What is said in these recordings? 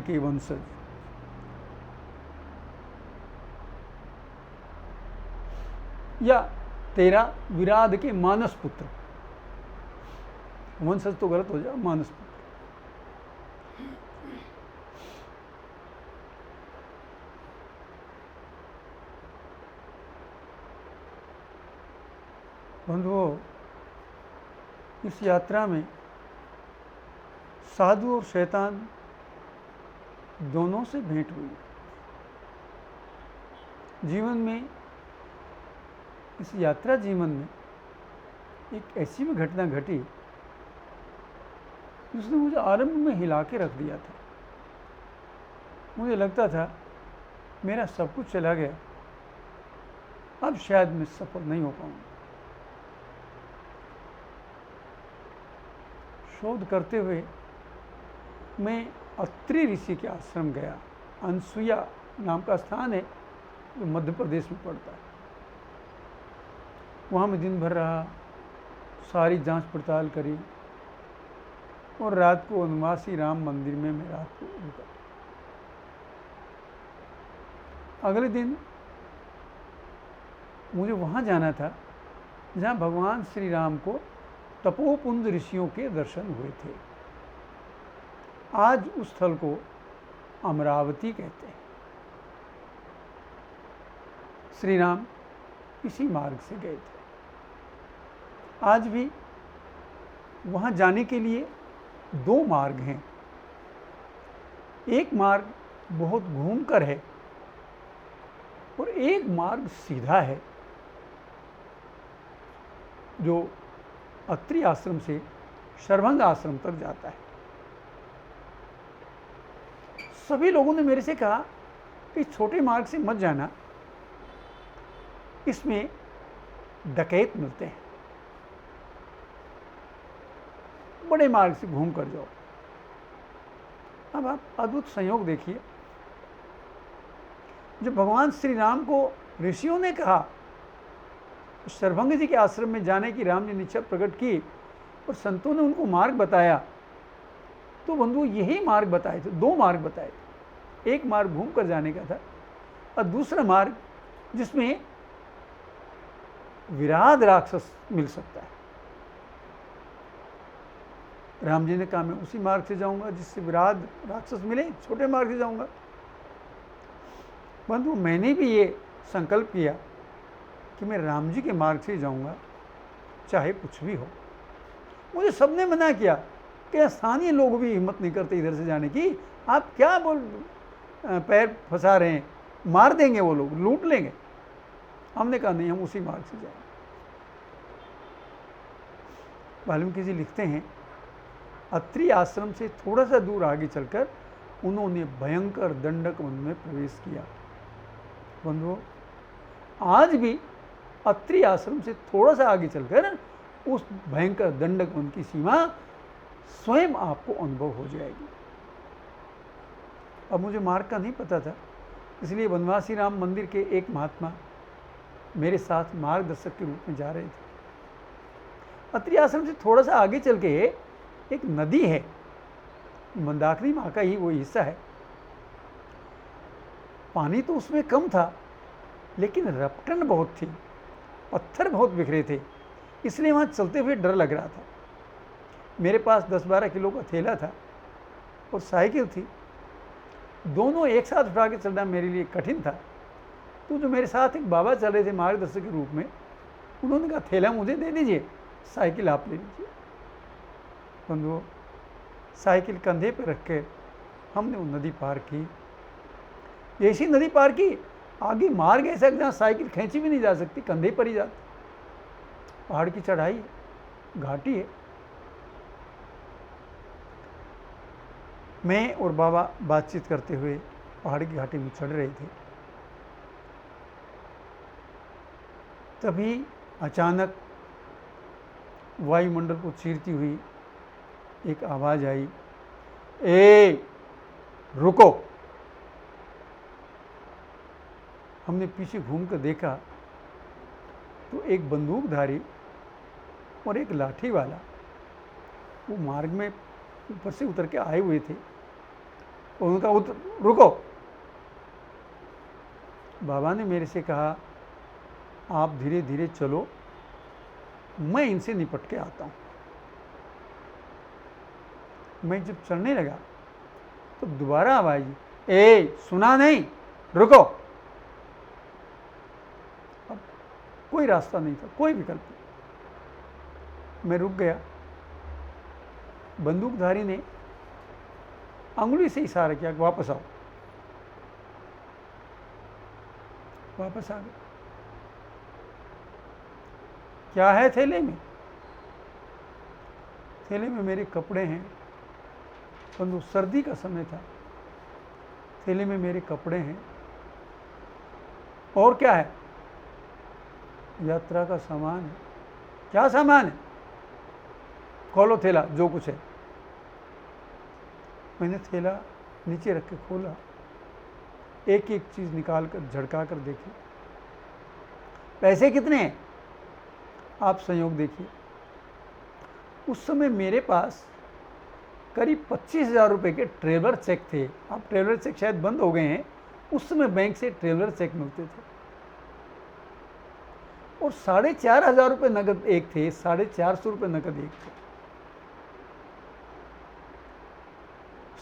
के वंशज, या तेरा विराध के मानस पुत्र, वंशज तो गलत हो जाए, मानस पुत्र। बंधुओं, इस यात्रा में साधु और शैतान दोनों से भेंट हुई। जीवन में, इस यात्रा जीवन में एक ऐसी भी घटना घटी जिसने मुझे आरंभ में हिला के रख दिया था। मुझे लगता था मेरा सब कुछ चला गया, अब शायद मैं सफल नहीं हो पाऊंगा। शोध करते हुए मैं अत्रि ऋषि के आश्रम गया। अनसुया नाम का स्थान है जो मध्य प्रदेश में पड़ता है। वहाँ मैं दिन भर रहा, सारी जांच पड़ताल करी और रात को वनवासी राम मंदिर में मैं रात को रुका। अगले दिन मुझे वहाँ जाना था जहाँ भगवान श्री राम को तपोपुंज ऋषियों के दर्शन हुए थे। आज उस स्थल को अमरावती कहते हैं। श्री राम इसी मार्ग से गए थे। आज भी वहाँ जाने के लिए दो मार्ग हैं। एक मार्ग बहुत घूमकर है और एक मार्ग सीधा है जो अत्रि आश्रम से शरभंग आश्रम तक जाता है। सभी लोगों ने मेरे से कहा कि छोटे मार्ग से मत जाना, इसमें डकैत मिलते हैं, बड़े मार्ग से घूम कर जाओ। अब आप अद्भुत संयोग देखिए, जब भगवान श्री राम को ऋषियों ने कहा, शरभंग जी के आश्रम में जाने की राम जी ने इच्छा प्रकट की और संतों ने उनको मार्ग बताया, तो बंधु यही मार्ग बताए थे। दो मार्ग बताए थे। एक मार्ग घूम कर जाने का था और दूसरा मार्ग जिसमें विराध राक्षस मिल सकता है। राम जी ने कहा मैं उसी मार्ग से जाऊंगा जिससे विराध राक्षस मिले, छोटे मार्ग से जाऊंगा। परंतु मैंने भी ये संकल्प किया कि मैं राम जी के मार्ग से जाऊंगा, चाहे कुछ भी हो। मुझे सबने मना किया कि स्थानीय लोग भी हिम्मत नहीं करते इधर से जाने की, आप क्या पैर फंसा रहे हैं, मार देंगे वो लोग, लूट लेंगे। हमने कहा नहीं, हम उसी मार्ग से जाएंगे। वाल्मीकि जी लिखते हैं, अत्रि आश्रम से थोड़ा सा दूर आगे चलकर उन्होंने भयंकर दंडक वन में प्रवेश किया। बंधुओं, आज भी अत्रि आश्रम से थोड़ा सा आगे चलकर उस भयंकर दंडक वन की सीमा स्वयं आपको अनुभव हो जाएगी। अब मुझे मार्ग का नहीं पता था, इसलिए वनवासी राम मंदिर के एक महात्मा मेरे साथ मार्गदर्शक के रूप में जा रहे थे। अत्रि आश्रम से थोड़ा सा आगे चल के एक नदी है, मंदाकिनी माँ का ही वो हिस्सा है। पानी तो उसमें कम था, लेकिन रपटन बहुत थी, पत्थर बहुत बिखरे थे, इसलिए वहाँ चलते हुए डर लग रहा था। मेरे पास 10-12 किलो का थैला था और साइकिल थी। दोनों एक साथ उठा के चलना मेरे लिए कठिन था। तो जो मेरे साथ एक बाबा चल रहे थे मार्गदर्शक के रूप में, उन्होंने कहा थैला मुझे दे दीजिए, साइकिल आप ले लीजिए। बंधुओं, साइकिल कंधे पर रख के हमने वो नदी पार की। जैसी नदी पार की, आगे मार्ग ऐसा जहाँ साइकिल खींची भी नहीं जा सकती, कंधे पर ही जाती। पहाड़ की चढ़ाई है, घाटी है। मैं और बाबा बातचीत करते हुए पहाड़ की घाटी में चढ़ रहे थे। तभी अचानक वायुमंडल को चीरती हुई एक आवाज़ आई, ए रुको। हमने पीछे घूमकर देखा तो एक बंदूकधारी और एक लाठी वाला वो मार्ग में ऊपर से उतर के आए हुए थे उनका रुको। बाबा ने मेरे से कहा, आप धीरे धीरे चलो, मैं इनसे निपट के आता हूँ। मैं जब चलने लगा तो दोबारा आवाज, सुना नहीं, रुको। अब कोई रास्ता नहीं था, कोई विकल्प नहीं। मैं रुक गया। बंदूकधारी ने अंगुली से इशारा किया कि वापस आओ। वापस आ गए। क्या है थैले में? थैले में मेरे कपड़े हैं। परंतु सर्दी का समय था। थैले में मेरे कपड़े हैं। और क्या है? यात्रा का सामान है। क्या सामान है? खोलो थैला, जो कुछ है। मैंने थैला नीचे रख के खोला, एक एक चीज निकाल कर झड़का कर देखी। पैसे कितने हैं? आप संयोग देखिए। उस समय मेरे पास करीब 25,000 रुपये के ट्रेवलर चेक थे। अब ट्रेवलर चेक शायद बंद हो गए हैं। उस समय बैंक से ट्रेवलर चेक मिलते थे। और 4,500 रुपये नकद एक थे, 450 रुपये नकद एक थे।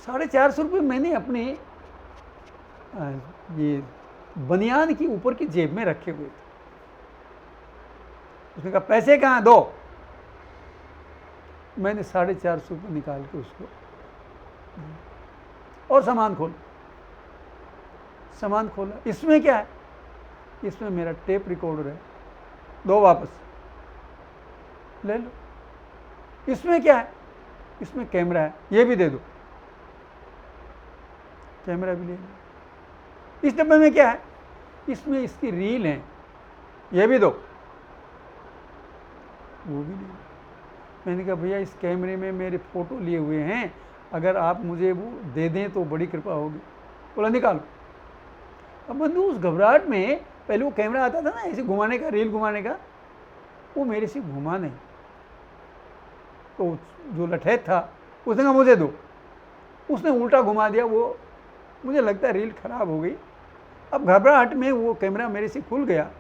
450 रुपये मैंने अपने ये बनियान की ऊपर की जेब में रखे हुए थे। उसने कहा, पैसे कहाँ दो? मैंने 450 रुपये निकाल के उसको, और सामान खोला। इसमें क्या है? इसमें मेरा टेप रिकॉर्डर है, दो वापस ले लो। इसमें क्या है? इसमें कैमरा है, ये भी दे दो। कैमरा भी ले लो। इस डब्बे में क्या है? इसमें इसकी रील है, ये भी दो। वो भी नहीं। मैंने कहा, भैया इस कैमरे में मेरे फ़ोटो लिए हुए हैं, अगर आप मुझे वो दे दें तो बड़ी कृपा होगी। बोला, निकालो। अब बंधु उस घबराहट में, पहले वो कैमरा आता था ना ऐसे घुमाने का, रील घुमाने का, वो मेरे से घुमा नहीं। तो जो लठैत था उसने कहा, मुझे दो। उसने उल्टा घुमा दिया। वो मुझे लगता है रील खराब हो गई। अब घबराहट में वो कैमरा मेरे से खुल गया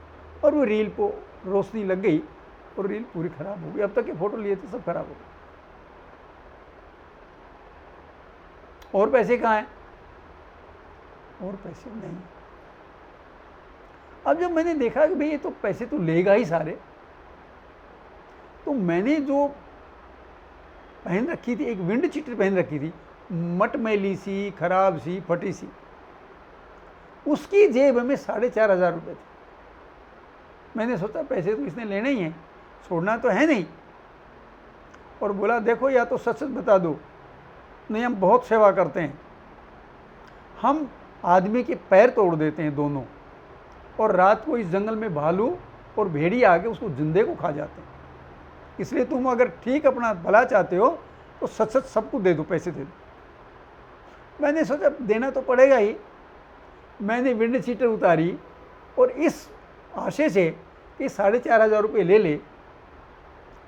और वो रील को रोशनी लग गई और रील पूरी खराब हो गई। अब तक के फोटो लिए थे सब खराब हो गए। और पैसे कहाँ हैं? और पैसे नहीं। अब जब मैंने देखा कि भाई ये तो पैसे तो लेगा ही सारे, तो मैंने जो पहन रखी थी, एक विंड चीटर पहन रखी थी, मटमैली सी, खराब सी, फटी सी, उसकी जेब में 4,500 रुपये थे। मैंने सोचा पैसे तो इसने लेने ही हैं, छोड़ना तो है नहीं। और बोला, देखो या तो सच सच बता दो, नहीं हम बहुत सेवा करते हैं, हम आदमी के पैर तोड़ देते हैं दोनों, और रात को इस जंगल में भालू और भेड़िया आके उसको जिंदे को खा जाते हैं। इसलिए तुम अगर ठीक अपना भला चाहते हो तो सच सच सबको दे दो, पैसे दे दो। मैंने सोचा देना तो पड़ेगा ही। मैंने विंड चीटर उतारी और इस आशय से कि 4,500 रुपये ले ले,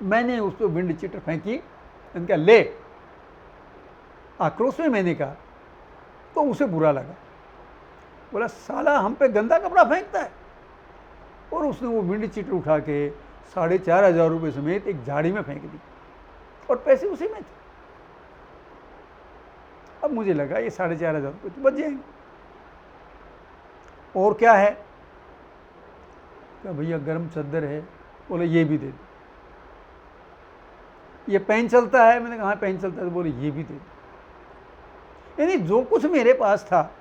मैंने उस पर विंड चीटर फेंकी। मैंने कहा, ले। आक्रोश में मैंने कहा, तो उसे बुरा लगा। बोला, साला हम पे गंदा कपड़ा फेंकता है। और उसने वो विंड चीटर उठा के 4,500 रुपये समेत एक झाड़ी में फेंक दी, और पैसे उसी में थे। अब मुझे लगा ये 4,500 रुपये तो बच जाएंगे। और क्या है? क्या भैया गर्म चद्दर है? बोले, ये भी दे दो। ये पेन चलता है? मैंने कहा, हाँ पेन चलता है। तो बोले, ये भी दे दो। यानी जो कुछ मेरे पास था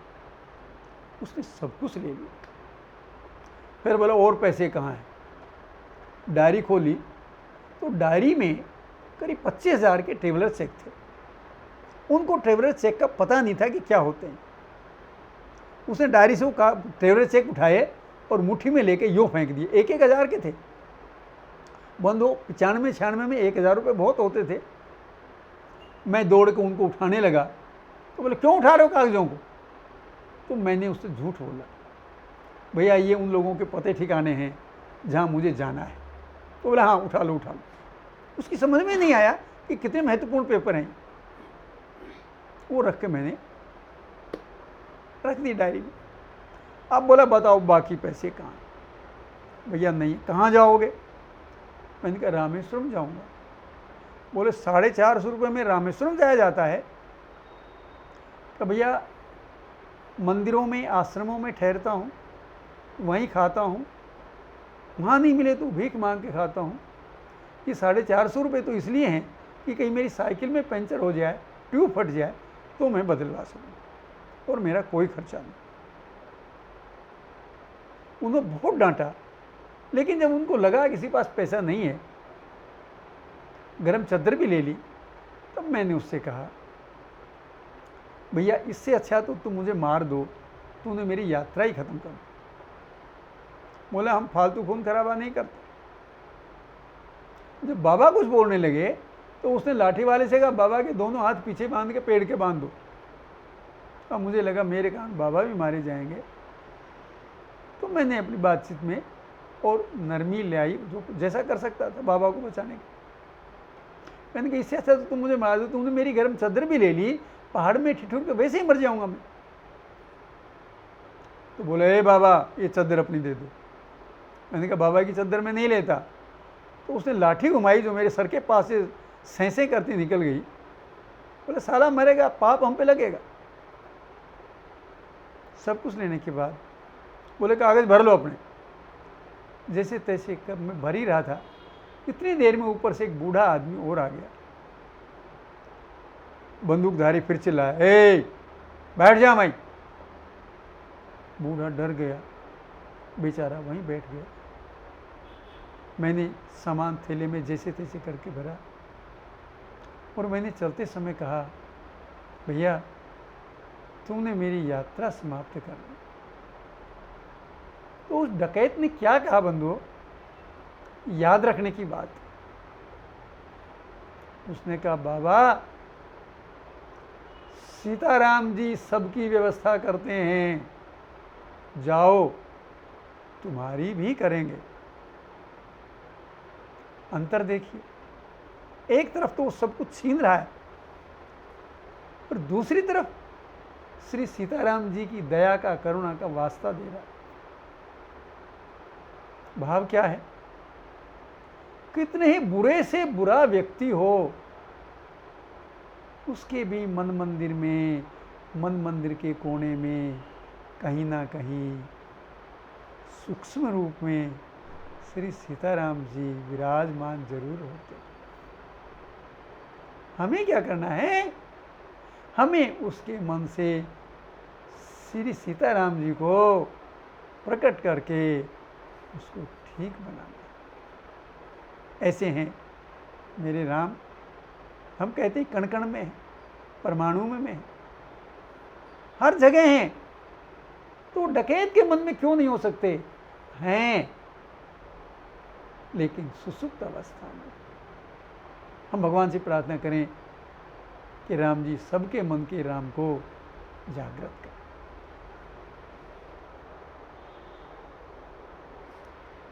उसने सब कुछ ले लिया। फिर बोला, और पैसे कहाँ हैं? डायरी खोली तो डायरी में करीब 25,000 के ट्रेवलर चेक थे। उनको ट्रेवलर चेक का पता नहीं था कि क्या होते हैं। उसने डायरी से वो ट्रेवलर चेक उठाए और मुट्ठी में लेके यूँ फेंक दिए। 1,000 के थे। बंदो 95-96 में 1,000 रुपये बहुत होते थे। मैं दौड़ के उनको उठाने लगा तो बोले, क्यों उठा रहे हो कागजों को? तो मैंने उससे झूठ बोला, भैया ये उन लोगों के पते ठिकाने हैं जहाँ मुझे जाना है। तो बोला, हाँ उठा लो उठा लो। उसकी समझ में नहीं आया कि कितने महत्वपूर्ण पेपर हैं। वो रख के मैंने रख दी डायरी में। अब बोला बताओ बाकी पैसे कहाँ हैं? भैया नहीं, कहाँ जाओगे? मैंने कहा रामेश्वरम जाऊँगा। बोले 450 रुपये में रामेश्वरम जाया जाता है? तो भैया मंदिरों में आश्रमों में ठहरता हूँ, वहीं खाता हूँ, वहाँ नहीं मिले तो भीख मांग के खाता हूँ। ये 450 रुपये तो इसलिए हैं कि कहीं मेरी साइकिल में पंचर हो जाए, ट्यूब फट जाए तो मैं बदलवा सकूँ, और मेरा कोई खर्चा नहीं। उन्होंने बहुत डांटा, लेकिन जब उनको लगा किसी पास पैसा नहीं है, गरम चादर भी ले ली, तब मैंने उससे कहा भैया इससे अच्छा तो तुम मुझे मार दो, तूने मेरी यात्रा ही खत्म कर दी। बोला हम फालतू खून खराबा नहीं करते। जब बाबा कुछ बोलने लगे तो उसने लाठी वाले से कहा बाबा के दोनों हाथ पीछे बांध के पेड़ के बांध दो। अब मुझे लगा मेरे कारण बाबा भी मारे जाएंगे, तो मैंने अपनी बातचीत में और नरमी ले आई, जो जैसा कर सकता था बाबा को बचाने का। मैंने कहा इससे अच्छा तो तुम मुझे मार दो, तुमने मेरी गर्म चादर भी ले ली, पहाड़ में ठिठुर के वैसे ही मर जाऊंगा मैं। तो बोले ए बाबा ये चादर अपनी दे दो। मैंने कहा बाबा की चादर मैं नहीं लेता। तो उसने लाठी घुमाई जो मेरे सर के पास से सैंसे करती निकल गई। बोले साला मरेगा, पाप हम पे लगेगा। सब कुछ लेने के बाद बोले कागज भर लो अपने। जैसे तैसे कब मैं भर ही रहा था, इतनी देर में ऊपर से एक बूढ़ा आदमी और आ गया। बंदूकधारी फिर चिल्लाया ए बैठ जा भाई। बूढ़ा डर गया, बेचारा वहीं बैठ गया। मैंने सामान थैले में जैसे तैसे करके भरा, और मैंने चलते समय कहा भैया तुमने मेरी यात्रा समाप्त कर दी। तो उस डकैत ने क्या कहा बंधुओं, याद रखने की बात। उसने कहा बाबा सीताराम जी सबकी व्यवस्था करते हैं, जाओ तुम्हारी भी करेंगे। अंतर देखिए, एक तरफ तो वो सब कुछ छीन रहा है, और दूसरी तरफ श्री सीताराम जी की दया का, करुणा का वास्ता दे रहा है। भाव क्या है, कितने ही बुरे से बुरा व्यक्ति हो, उसके भी मन मंदिर में, मन मंदिर के कोने में कहीं ना कहीं सूक्ष्म रूप में श्री सीताराम जी विराजमान जरूर होते। हमें क्या करना है, हमें उसके मन से श्री सीताराम जी को प्रकट करके उसको ठीक बनाना। ऐसे हैं मेरे राम, हम कहते हैं कण कण में है, परमाणु में है, हर जगह हैं। तो डकैत के मन में क्यों नहीं हो सकते हैं, लेकिन सुसुप्त अवस्था में। हम भगवान से प्रार्थना करें कि राम जी सबके मन के राम को जागृत करें।